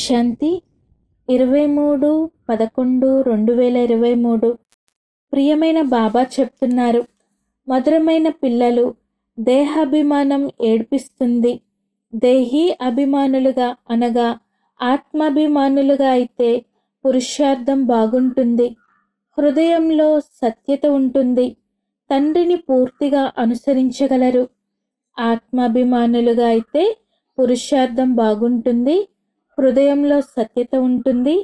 శాంతి 23/11/2023. ప్రియమైన బాబా చెప్తున్నారు, మధురమైన పిల్లలు, దేహాభిమానం ఏడ్పిస్తుంది. దేహీ అభిమానులుగా అనగా ఆత్మాభిమానులుగా అయితే పురుషార్థం బాగుంటుంది. హృదయంలో సత్యత ఉంటుంది. తండ్రిని పూర్తిగా అనుసరించగలరు. ఆత్మాభిమానులుగా అయితే పురుషార్థం బాగుంటుంది. హృదయంలో సత్యత ఉంటుంది.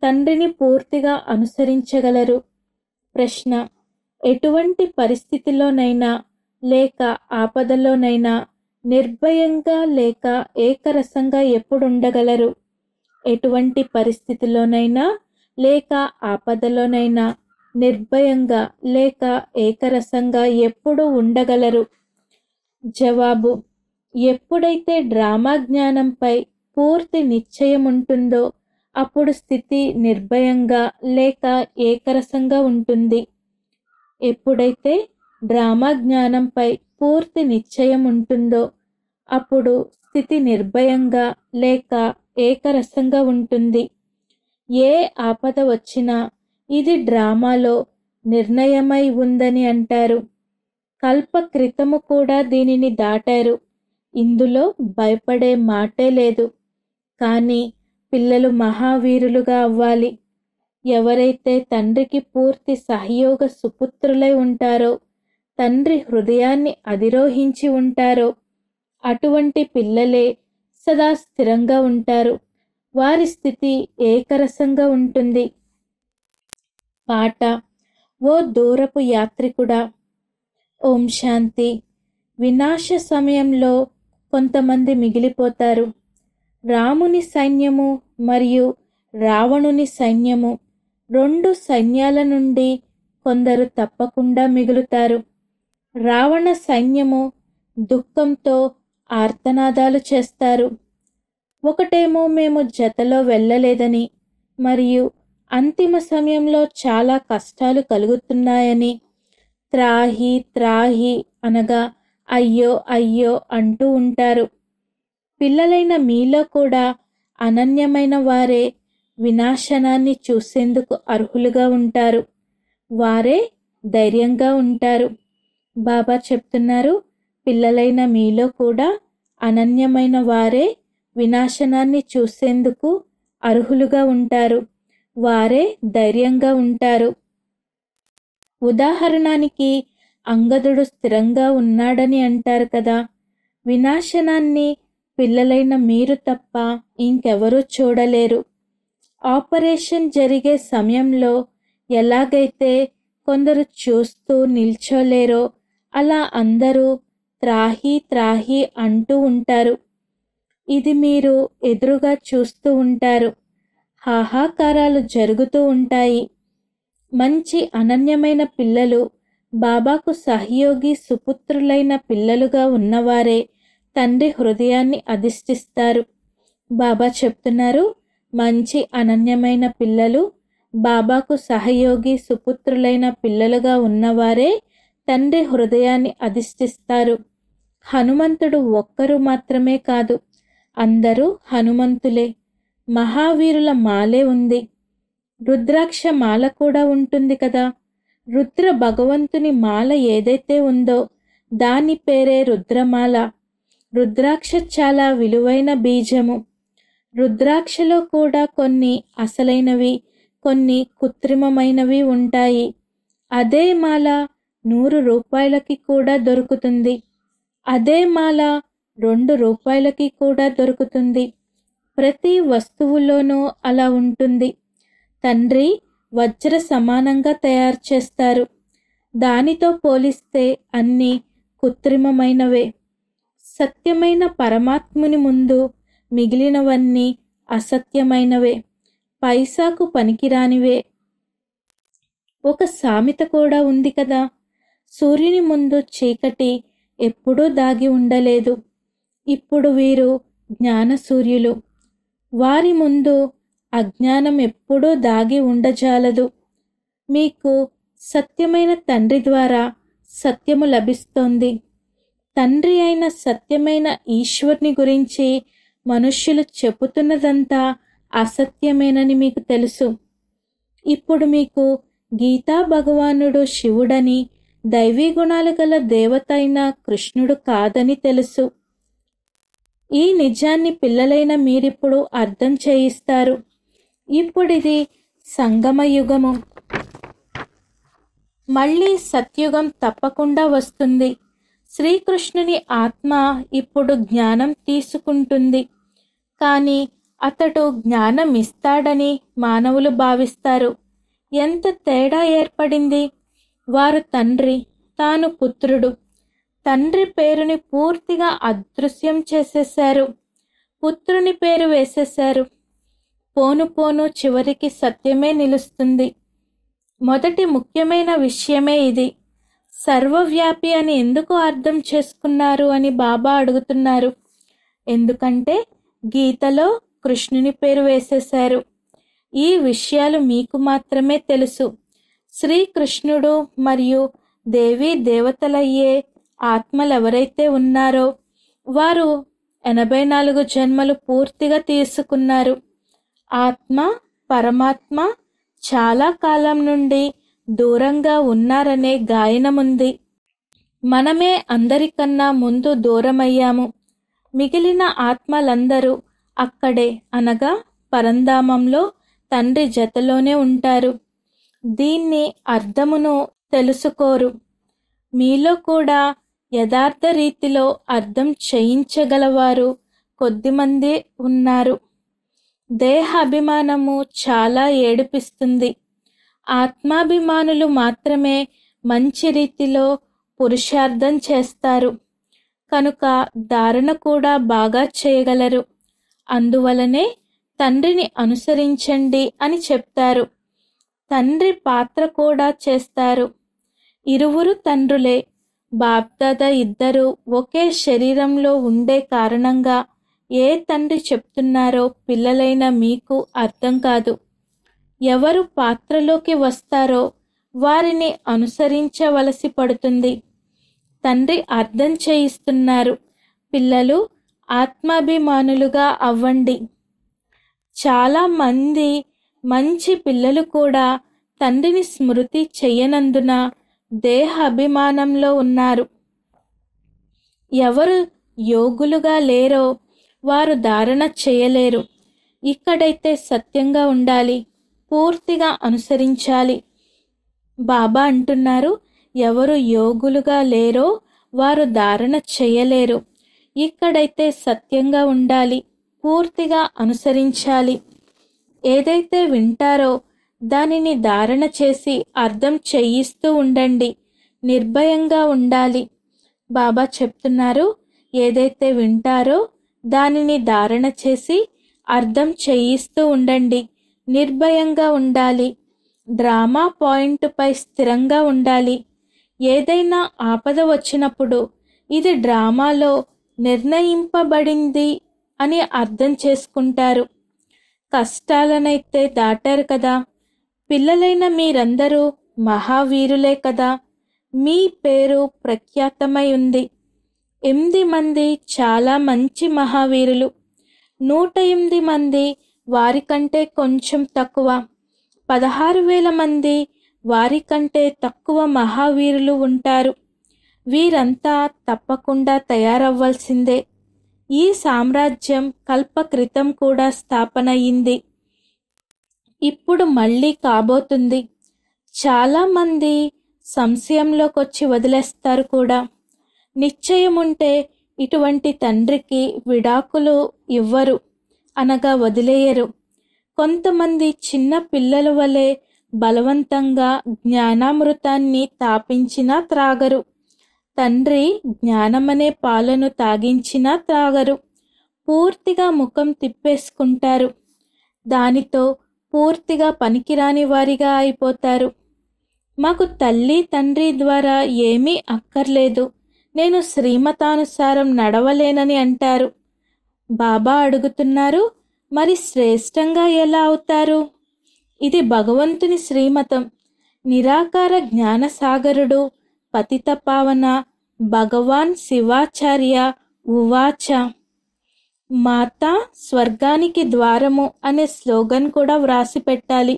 తండ్రిని పూర్తిగా అనుసరించగలరు. ప్రశ్న: ఎటువంటి పరిస్థితిలోనైనా లేక ఆపదలోనైనా నిర్భయంగా లేక ఏకరసంగా ఎప్పుడు ఉండగలరు? ఎటువంటి పరిస్థితిలోనైనా లేక ఆపదలోనైనా నిర్భయంగా లేక ఏకరసంగా ఎప్పుడు ఉండగలరు? జవాబు: ఎప్పుడైతే డ్రామా జ్ఞానంపై పూర్తి నిశ్చయం ఉంటుందో అప్పుడు స్థితి నిర్భయంగా లేక ఏకరసంగా ఉంటుంది. ఎప్పుడైతే డ్రామా జ్ఞానంపై పూర్తి నిశ్చయం ఉంటుందో అప్పుడు స్థితి నిర్భయంగా లేక ఏకరసంగా ఉంటుంది. ఏ ఆపద వచ్చినా ఇది డ్రామాలో నిర్ణయమై ఉందని అంటారు. కల్ప క్రితము కూడా దీనిని దాటారు. ఇందులో భయపడే మాటే లేదు. కానీ పిల్లలు మహావీరులుగా అవ్వాలి. ఎవరైతే తండ్రికి పూర్తి సహయోగ సుపుత్రులై ఉంటారో, తండ్రి హృదయాన్ని అధిరోహించి ఉంటారో అటువంటి పిల్లలే సదా స్థిరంగా ఉంటారు. వారి స్థితి ఏకరసంగా ఉంటుంది. పాట: ఓ దూరపు యాత్రికుడా. ఓం శాంతి. వినాశ సమయంలో కొంతమంది మిగిలిపోతారు. రాముని సైన్యము మరియు రావణుని సైన్యము, రెండు సైన్యాల నుండి కొందరు తప్పకుండా మిగులుతారు. రావణ సైన్యము దుఃఖంతో ఆర్తనాదాలు చేస్తారు. ఒకటేమో మేము జతలో వెళ్ళలేదని మరియు అంతిమ సమయంలో చాలా కష్టాలు కలుగుతున్నాయని త్రాహి త్రాహి అనగా అయ్యో అయ్యో అంటూ ఉంటారు. పిల్లలైన మీలో కూడా అనన్యమైన వారే వినాశనాన్ని చూసేందుకు అర్హులుగా ఉంటారు. వారే ధైర్యంగా ఉంటారు. బాబా చెప్తున్నారు, పిల్లలైన మీలో కూడా అనన్యమైన వారే వినాశనాన్ని చూసేందుకు అర్హులుగా ఉంటారు. వారే ధైర్యంగా ఉంటారు. ఉదాహరణానికి అంగదుడు స్థిరంగా ఉన్నాడని అంటారు కదా. వినాశనాన్ని పిల్లలైన మీరు తప్ప ఇంకెవరూ చూడలేరు. ఆపరేషన్ జరిగే సమయంలో ఎలాగైతే కొందరు చూస్తూ నిల్చోలేరో అలా అందరూ త్రాహి త్రాహి అంటూ ఉంటారు. ఇది మీరు ఎదురుగా చూస్తూ ఉంటారు. హాహాకారాలు జరుగుతూ ఉంటాయి. మంచి అనన్యమైన పిల్లలు, బాబాకు సహయోగి సుపుత్రులైన పిల్లలుగా ఉన్నవారే తండ్రి హృదయాన్ని అధిష్ఠిస్తారు. బాబా చెప్తున్నారు, మంచి అనన్యమైన పిల్లలు, బాబాకు సహయోగి సుపుత్రులైన పిల్లలుగా ఉన్నవారే తండ్రి హృదయాన్ని అధిష్ఠిస్తారు. హనుమంతుడు ఒక్కరు మాత్రమే కాదు, అందరూ హనుమంతులే. మహావీరుల మాలే ఉంది. రుద్రాక్ష మాల కూడా ఉంటుంది కదా. రుద్ర భగవంతుని మాల ఏదైతే ఉందో దాని పేరే రుద్రమాల. రుద్రాక్ష చాలా విలువైన బీజము. రుద్రాక్షలో కూడా కొన్ని అసలైనవి, కొన్ని కృత్రిమమైనవి ఉంటాయి. అదే మాల 100 రూపాయలకి కూడా దొరుకుతుంది. అదే మాల 2 రూపాయలకి కూడా దొరుకుతుంది. ప్రతి వస్తువులోనూ అలా ఉంటుంది. తండ్రి వజ్ర సమానంగా తయారు చేస్తారు. దానితో పోలిస్తే అన్నీ కృత్రిమమైనవే. సత్యమైన పరమాత్ముని ముందు మిగిలినవన్నీ అసత్యమైనవే, పైసాకు పనికిరానివే. ఒక సామెత కూడా ఉంది కదా, సూర్యుని ముందు చీకటి ఎప్పుడూ దాగి ఉండలేదు. ఇప్పుడు వీరు జ్ఞాన సూర్యులు. వారి ముందు అజ్ఞానం ఎప్పుడూ దాగి ఉండజాలదు. మీకు సత్యమైన తండ్రి ద్వారా సత్యము లభిస్తోంది. తండ్రి అయిన సత్యమైన ఈశ్వర్ని గురించి మనుష్యులు చెబుతున్నదంతా అసత్యమేనని మీకు తెలుసు. ఇప్పుడు మీకు గీతా భగవానుడు శివుడని, దైవీ గుణాలు గల దేవత అయిన కృష్ణుడు కాదని తెలుసు. ఈ నిజాన్ని పిల్లలైన మీరిప్పుడు అర్థం చేయిస్తారు. ఇప్పుడిది సంగమ యుగము. మళ్ళీ సత్యుగం తప్పకుండా వస్తుంది. శ్రీకృష్ణుని ఆత్మ ఇప్పుడు జ్ఞానం తీసుకుంటుంది. కానీ అతడు జ్ఞానం ఇస్తాడని మానవులు భావిస్తారు. ఎంత తేడా ఏర్పడింది! వారు తండ్రి, తాను పుత్రుడు. తండ్రి పేరుని పూర్తిగా అదృశ్యం చేసేశారు. పుత్రుని పేరు వేసేశారు. పోను పోను చివరికి సత్యమే నిలుస్తుంది. మొదటి ముఖ్యమైన విషయమే ఇది. సర్వవ్యాపి అని ఎందుకు అర్థం చేసుకున్నారు అని బాబా అడుగుతున్నారు. ఎందుకంటే గీతలో కృష్ణుని పేరు వేసేశారు. ఈ విషయాలు మీకు మాత్రమే తెలుసు. శ్రీకృష్ణుడు మరియు దేవీ దేవతలయ్యే ఆత్మలు ఎవరైతే ఉన్నారో వారు 84 జన్మలు పూర్తిగా తీసుకున్నారు. ఆత్మ, పరమాత్మ చాలా కాలం నుండి దూరంగా ఉన్నారనే గాయనముంది. మనమే అందరికన్నా ముందు దూరమయ్యాము. మిగిలిన ఆత్మలందరూ అక్కడే అనగా పరంధామంలో తండ్రి జతలోనే ఉంటారు. దీన్ని అర్థమును తెలుసుకోరు. మీలో కూడా యథార్థ రీతిలో అర్థం చేయించగలవారు కొద్దిమంది ఉన్నారు. దేహ అభిమానము చాలా ఏడిపిస్తుంది. ఆత్మాభిమానులు మాత్రమే మంచి రీతిలో పురుషార్థం చేస్తారు. కనుక ధారణ కూడా బాగా చేయగలరు. అందువలనే తండ్రిని అనుసరించండి అని చెప్తారు. తండ్రి పాత్ర కూడా చేస్తారు. ఇరువురు తండ్రులే. బాప్దాద ఇద్దరు ఒకే శరీరంలో ఉండే కారణంగా ఏ తండ్రి చెప్తున్నారో పిల్లలైన మీకు అర్థం కాదు. ఎవరు పాత్రలోకి వస్తారో వారిని అనుసరించవలసి పడుతుంది. తండ్రి అర్థం చేయిస్తున్నారు. పిల్లలు ఆత్మాభిమానులుగా అవ్వండి. చాలా మంది మంచి పిల్లలు కూడా తండ్రిని స్మృతి చెయ్యనందున దేహ అభిమానంలో ఉన్నారు. ఎవరు యోగులుగా లేరో వారు ధారణ చేయలేరు. ఇక్కడైతే సత్యంగా ఉండాలి, పూర్తిగా అనుసరించాలి. బాబా అంటున్నారు, ఎవరు యోగులుగా లేరో వారు ధారణ చేయలేరు. ఇక్కడైతే సత్యంగా ఉండాలి, పూర్తిగా అనుసరించాలి. ఏదైతే వింటారో దానిని ధారణ చేసి అర్థం చేయిస్తూ ఉండండి. నిర్భయంగా ఉండాలి. బాబా చెప్తున్నారు, ఏదైతే వింటారో దానిని ధారణ చేసి అర్థం చేయిస్తూ ఉండండి. నిర్భయంగా ఉండాలి. డ్రామా పాయింట్పై స్థిరంగా ఉండాలి. ఏదైనా ఆపద వచ్చినప్పుడు ఇది డ్రామాలో నిర్ణయింపబడింది అని అర్థం చేసుకుంటారు. కష్టాలనైతే దాటారు కదా. పిల్లలైన మీరందరూ మహావీరులే కదా. మీ పేరు ప్రఖ్యాతమై ఉంది. 8 మంది చాలా మంచి మహావీరులు. 108 మంది వారికంటే కొంచెం తక్కువ. 16,000 మంది వారికంటే తక్కువ మహావీరులు ఉంటారు. వీరంతా తప్పకుండా తయారవ్వాల్సిందే. ఈ సామ్రాజ్యం కల్పక్రితం కూడా స్థాపన అయింది. ఇప్పుడు మళ్ళీ కాబోతుంది. చాలామంది సంశయంలోకొచ్చి వదిలేస్తారు కూడా. నిశ్చయముంటే ఇటువంటి తండ్రికి విడాకులు ఇవ్వరు, అనగా వదిలేయరు. కొంతమంది చిన్న పిల్లల వలె బలవంతంగా జ్ఞానామృతాన్ని తాపించినా త్రాగరు. తండ్రి జ్ఞానమనే పాలను తాగించినా త్రాగరు. పూర్తిగా ముఖం తిప్పేసుకుంటారు. దానితో పూర్తిగా పనికిరాని వారిగా అయిపోతారు. మాకు తల్లి తండ్రి ద్వారా ఏమీ అక్కర్లేదు, నేను శ్రీమతానుసారం నడవలేనని అంటారు. బాబా అడుగుతున్నారు, మరి శ్రేష్టంగా ఎలా అవుతారు? ఇది భగవంతుని శ్రీమతం. నిరాకార జ్ఞానసాగరుడు పతిత పావన భగవాన్ శివాచార్య ఉవాచ. మాతా స్వర్గానికి ద్వారము అనే స్లోగన్ కూడా వ్రాసి పెట్టాలి.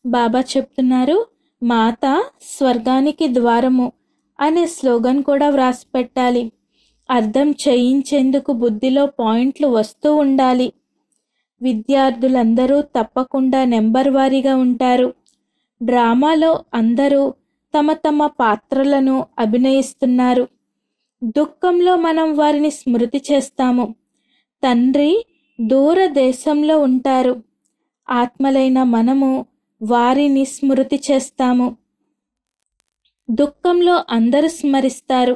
బాబా చెప్తున్నారు, మాతా స్వర్గానికి ద్వారము అనే స్లోగన్ కూడా వ్రాసి పెట్టాలి. అర్థం చేయించేందుకు బుద్ధిలో పాయింట్లు వస్తూ ఉండాలి. విద్యార్థులందరూ తప్పకుండా నెంబర్ వారీగా ఉంటారు. డ్రామాలో అందరూ తమ తమ పాత్రలను అభినయిస్తున్నారు. దుఃఖంలో మనం వారిని స్మృతి చేస్తాము. తండ్రి దూరదేశంలో ఉంటారు. ఆత్మలైన మనము వారిని స్మృతి చేస్తాము. దుఃఖంలో అందరూ స్మరిస్తారు,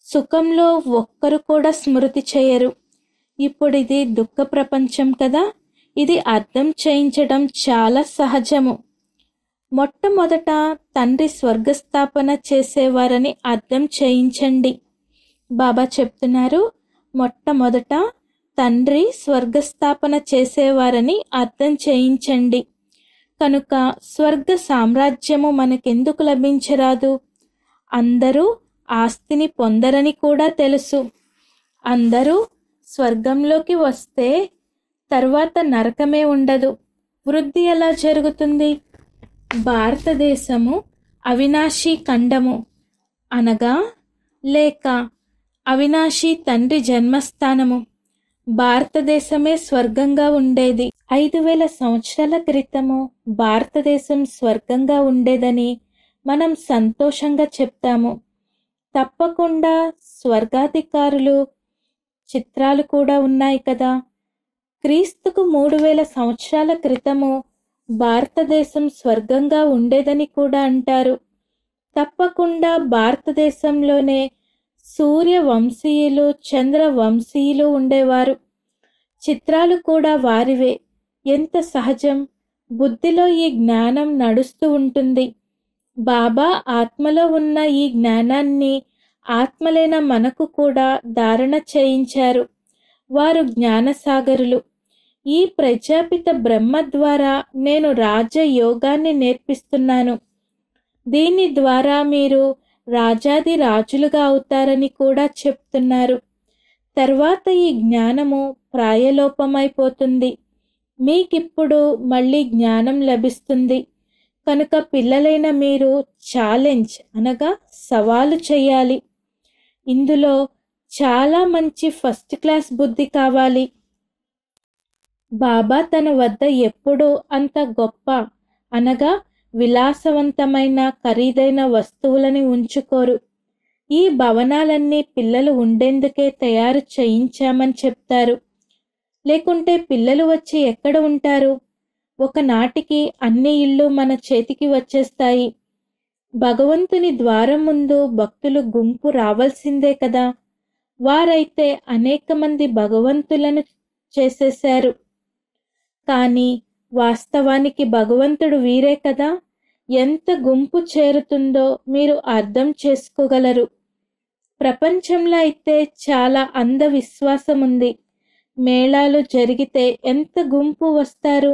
సుఖంలో ఒక్కరు కూడా స్మృతి చేయరు. ఇప్పుడు ఇది దుఃఖ ప్రపంచం కదా, ఇది అర్థం చేయించడం చాలా సహజము. మొట్టమొదట తండ్రి స్వర్గస్థాపన చేసేవారని అర్థం చేయించండి. బాబా చెప్తున్నారు, మొట్టమొదట తండ్రి స్వర్గస్థాపన చేసేవారని అర్థం చేయించండి. కనుక స్వర్గ సామ్రాజ్యము మనకెందుకు లభించరాదు? అందరూ ఆస్తిని పొందరని కూడా తెలుసు. అందరూ స్వర్గంలోకి వస్తే తర్వాత నరకమే ఉండదు. వృద్ధి ఎలా జరుగుతుంది? భారతదేశము అవినాశీ ఖండము అనగా లేక అవినాశీ తండ్రి జన్మస్థానము. భారతదేశమే స్వర్గంగా ఉండేది. 5000 సంవత్సరాల క్రితము భారతదేశం స్వర్గంగా ఉండేదని మనం సంతోషంగా చెప్తాము. తప్పకుండా స్వర్గాధికారులు చిత్రాలు కూడా ఉన్నాయి కదా. క్రీస్తుకు 3000 సంవత్సరాల క్రితము భారతదేశం స్వర్గంగా ఉండేదని కూడా అంటారు. తప్పకుండా భారతదేశంలోనే సూర్యవంశీయులు, చంద్రవంశీయులు ఉండేవారు. చిత్రాలు కూడా వారివే. ఎంత సహజం! బుద్ధిలో ఈ జ్ఞానం నడుస్తూ ఉంటుంది. బాబా ఆత్మలో ఉన్న ఈ జ్ఞానాన్ని ఆత్మలైన మనకు కూడా ధారణ చేయించారు. వారు జ్ఞానసాగరులు. ఈ ప్రజాపిత బ్రహ్మ ద్వారా నేను రాజయోగాన్ని నేర్పిస్తున్నాను. దీని ద్వారా మీరు రాజాది రాజులుగా అవుతారని కూడా చెప్తున్నారు. తర్వాత ఈ జ్ఞానము ప్రాయలోపమైపోతుంది. మీకిప్పుడు మళ్ళీ జ్ఞానం లభిస్తుంది. కనుక పిల్లలైన మీరు ఛాలెంజ్ అనగా సవాలు చేయాలి. ఇందులో చాలా మంచి ఫస్ట్ క్లాస్ బుద్ధి కావాలి. బాబా తన వద్ద ఎప్పుడూ అంత గొప్ప అనగా విలాసవంతమైన ఖరీదైన వస్తువులని ఉంచుకోరు. ఈ భవనాలన్నీ పిల్లలు ఉండేందుకే తయారు చేయించామని చెప్తారు. లేకుంటే పిల్లలు వచ్చి ఎక్కడ ఉంటారు? ఒకనాటికి అన్ని ఇళ్ళు మన చేతికి వచ్చేస్తాయి. భగవంతుని ద్వారం ముందు భక్తులు గుంపు రావాల్సిందే కదా. వారైతే అనేక మంది భగవంతులను చేసేశారు. కానీ వాస్తవానికి భగవంతుడు వీరే కదా. ఎంత గుంపు చేరుతుందో మీరు అర్థం చేసుకోగలరు. ప్రపంచంలో అయితే చాలా అంధవిశ్వాసం ఉంది. మేళాలు జరిగితే ఎంత గుంపు వస్తారు.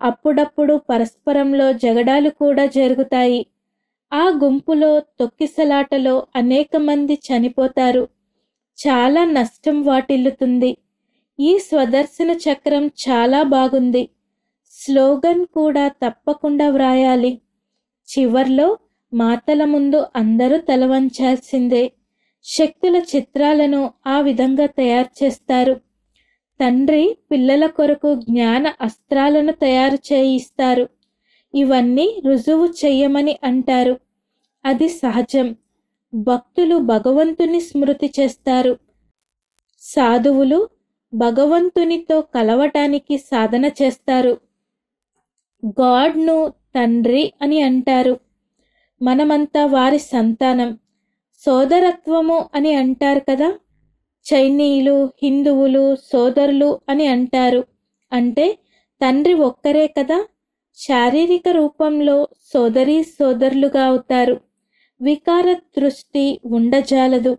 అప్పుడప్పుడు పరస్పరంలో జగడాలు కూడా జరుగుతాయి. ఆ గుంపులో తొక్కిసలాటలో అనేక మంది చనిపోతారు. చాలా నష్టం వాటిల్లుతుంది. ఈ స్వదర్శన చక్రం చాలా బాగుంది. స్లోగన్ కూడా తప్పకుండా వ్రాయాలి. చివర్లో మాతల ముందు అందరూ తలవంచాల్సిందే. శక్తుల చిత్రాలను ఆ విధంగా తయారు చేస్తారు. తండ్రి పిల్లల కొరకు జ్ఞాన అస్త్రాలను తయారు చేయిస్తారు. ఇవన్నీ రుజువు చెయ్యమని అంటారు. అది సహజం. భక్తులు భగవంతుని స్మృతి చేస్తారు. సాధువులు భగవంతునితో కలవటానికి సాధన చేస్తారు. గాడ్ను తండ్రి అని అంటారు. మనమంతా వారి సంతానం. సోదరత్వము అని అంటారు కదా. చైనీయులు, హిందువులు సోదరులు అని అంటారు. అంటే తండ్రి ఒక్కరే కదా. శారీరక రూపంలో సోదరీ సోదరులుగా అవుతారు. వికార దృష్టి ఉండజాలదు.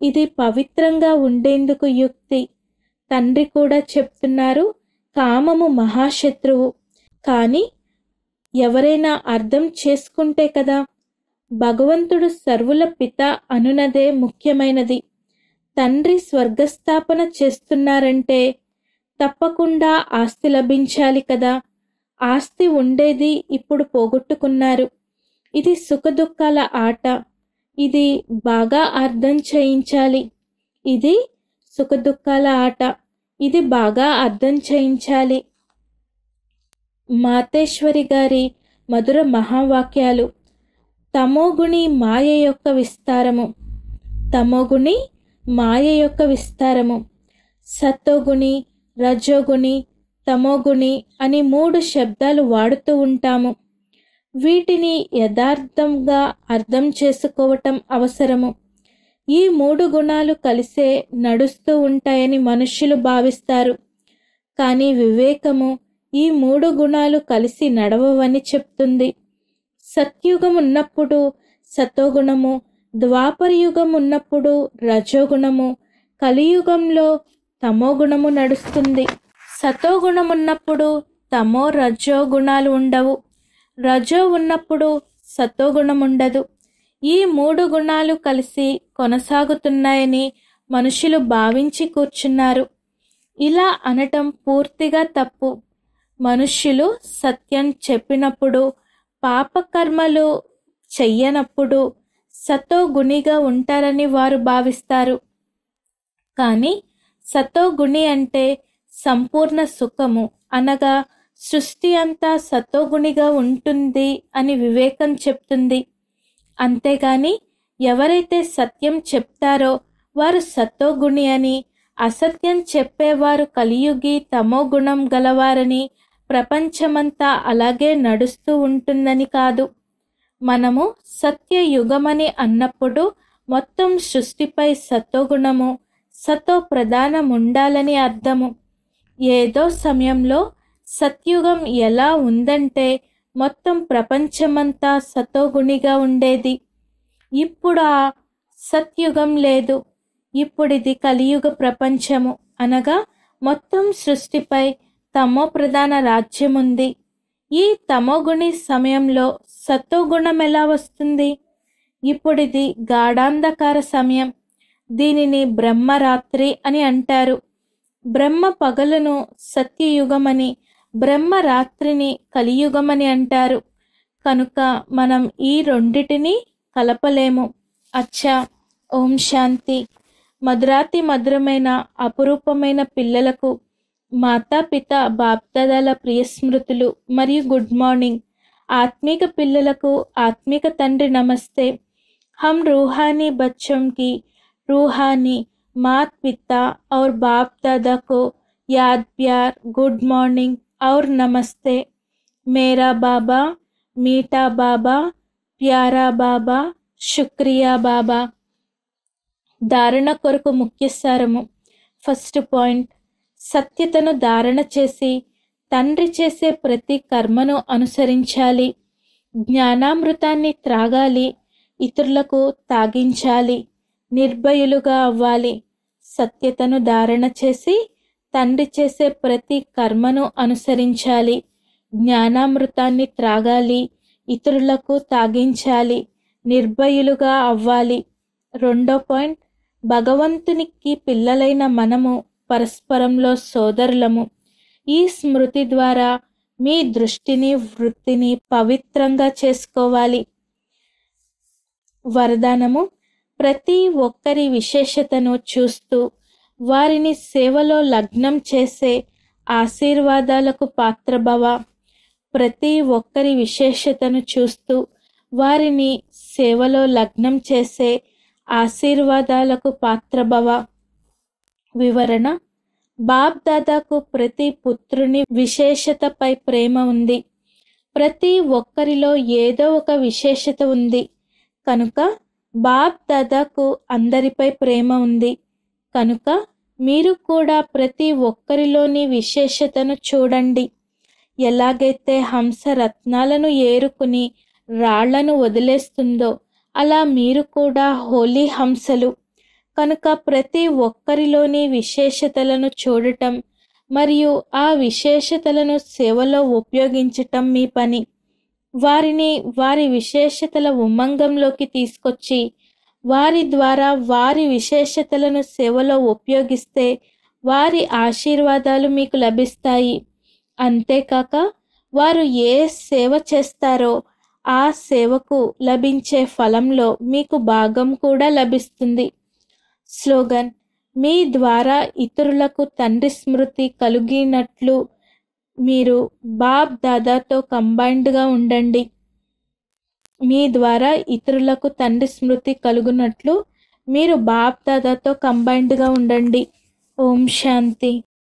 ఇది పవిత్రంగా ఉండేందుకు యుక్తి. తండ్రి కూడా చెప్తున్నారు, కామము మహాశత్రువు. కానీ ఎవరైనా అర్థం చేసుకుంటే కదా. భగవంతుడు సర్వుల పిత అనునదే ముఖ్యమైనది. తండ్రి స్వర్గస్థాపన చేస్తున్నారంటే తప్పకుండా ఆస్తి లభించాలి కదా. ఆస్తి ఉండేది ఇప్పుడు పోగొట్టుకున్నారు. ఇది సుఖదుఖాల ఆట. ఇది బాగా అర్థం చేయించాలి. ఇది సుఖదుఖాల ఆట. ఇది బాగా అర్థం చేయించాలి. మాతేశ్వరి గారి మధుర మహావాక్యాలు. తమోగుణి మాయ యొక్క విస్తారము. తమోగుణి మాయ యొక్క విస్తారము. సతోగుణి, రజోగుణి, తమోగుణి అని 3 శబ్దాలు వాడుతూ ఉంటాము. వీటిని యథార్థంగా అర్థం చేసుకోవటం అవసరము. ఈ 3 గుణాలు కలిసే నడుస్తూ ఉంటాయని మనుష్యులు భావిస్తారు. కానీ వివేకము ఈ 3 గుణాలు కలిసి నడవవని చెప్తుంది. సత్యుగం ఉన్నప్పుడు సతోగుణము, ద్వాపరయుగం ఉన్నప్పుడు రజోగుణము, కలియుగంలో తమోగుణము నడుస్తుంది. సతోగుణం ఉన్నప్పుడు తమో రజో గుణాలు ఉండవు. రజో ఉన్నప్పుడు సతోగుణం ఉండదు. ఈ 3 గుణాలు కలిసి కొనసాగుతున్నాయని మనుషులు భావించి కూర్చున్నారు. ఇలా అనటం పూర్తిగా తప్పు. మనుష్యులు సత్యం చెప్పినప్పుడు, పాపకర్మలు చెయ్యనప్పుడు సతోగుణిగా ఉంటారని వారు భావిస్తారు. కానీ సతోగుణి అంటే సంపూర్ణ సుఖము, అనగా సృష్టి అంతా సతోగుణిగా ఉంటుంది అని వివేకం చెప్తుంది. అంతేగాని ఎవరైతే సత్యం చెప్తారో వారు సతోగుణి అని, అసత్యం చెప్పేవారు కలియుగి తమోగుణం గలవారని, ప్రపంచమంతా అలాగే నడుస్తూ ఉంటుందని కాదు. మనము సత్యయుగమని అన్నప్పుడు మొత్తం సృష్టిపై సతోగుణము, సతో ప్రధానం ఉండాలని అర్థము. ఏదో సమయంలో సత్యుగం ఎలా ఉందంటే మొత్తం ప్రపంచమంతా సతోగుణిగా ఉండేది. ఇప్పుడు ఆ సత్యుగం లేదు. ఇప్పుడిది కలియుగ ప్రపంచము, అనగా మొత్తం సృష్టిపై తమో ప్రధాన రాజ్యం ఉంది. ఈ తమోగుణి సమయంలో సతోగుణం ఎలా వస్తుంది? ఇప్పుడిది గాఢాంధకార సమయం. దీనిని బ్రహ్మరాత్రి అని అంటారు. బ్రహ్మ పగలును సత్యయుగమని, బ్రహ్మరాత్రిని కలియుగమని అంటారు. కనుక మనం ఈ రెండిటిని కలపలేము. అచ్చా, ఓం శాంతి. మధురాతి మధురమైన అపురూపమైన పిల్లలకు మాతాపిత బాప్దాదాల ప్రియ స్మృతులు మరియు గుడ్ మార్నింగ్. ఆత్మిక పిల్లలకు ఆత్మిక తండ్రి నమస్తే. हम रूहानी बच्चों की रूहानी माता पिता और बाप दादा को याद प्यार गुड मॉर्निंग और नमस्ते. मेरा बाबा, मीठा बाबा, प्यारा बाबा, शुक्रिया बाबा. ధారణ కొరకు ముఖ్య సారము. ఫస్ట్ పాయింట్, సత్యతను ధారణ చేసి తండ్రి చేసే ప్రతి కర్మను అనుసరించాలి. జ్ఞానామృతాన్ని త్రాగాలి, ఇతరులకు తాగించాలి, నిర్భయులుగా అవ్వాలి. సత్యతను ధారణ చేసి తండ్రి చేసే ప్రతి కర్మను అనుసరించాలి, జ్ఞానామృతాన్ని త్రాగాలి, ఇతరులకు తాగించాలి, నిర్భయులుగా అవ్వాలి. రెండో పాయింట్, భగవంతునికి పిల్లలైన మనము పరస్పరంలో సోదరులము. ఈ స్మృతి ద్వారా మీ దృష్టిని, వృత్తిని పవిత్రంగా చేసుకోవాలి. వరదానము, ప్రతి ఒక్కరి విశేషతను చూస్తూ వారిని సేవలో లగ్నం చేసే ఆశీర్వాదాలకు పాత్రభవ. ప్రతి ఒక్కరి విశేషతను చూస్తూ వారిని సేవలో లగ్నం చేసే ఆశీర్వాదాలకు పాత్రభవ. వివరణ, బాప్ దాదాకు ప్రతి పుత్రుని విశేషతపై ప్రేమ ఉంది. ప్రతి ఒక్కరిలో ఏదో ఒక విశేషత ఉంది. కనుక బాప్ దాదాకు అందరిపై ప్రేమ ఉంది. కనుక మీరు కూడా ప్రతి ఒక్కరిలోని విశేషతను చూడండి. ఎలాగైతే హంస రత్నాలను ఏరుకుని రాళ్లను వదిలేస్తుందో అలా మీరు కూడా హోలీ హంసలు. కనుక ప్రతి ఒక్కరిలోని విశేషతలను చూడటం మరియు ఆ విశేషతలను సేవలో ఉపయోగించటం మీ పని. వారిని వారి విశేషతల ఉమంగంలోకి తీసుకొచ్చి వారి ద్వారా వారి విశేషతలను సేవలో ఉపయోగిస్తే వారి ఆశీర్వాదాలు మీకు లభిస్తాయి. అంతేకాక వారు ఏ సేవ చేస్తారో ఆ సేవకు లభించే ఫలంలో మీకు భాగం కూడా లభిస్తుంది. స్లోగన్: మీ ద్వారా ఇతరులకు తండ్రి స్మృతి కలిగినట్లు మీరు బాప్ దాదాతో కంబైన్డ్గా ఉండండి. మీ ద్వారా ఇతరులకు తండ్రి స్మృతి కలుగునట్లు మీరు బాప్ దాదాతో కంబైన్డ్గా ఉండండి. ఓం శాంతి.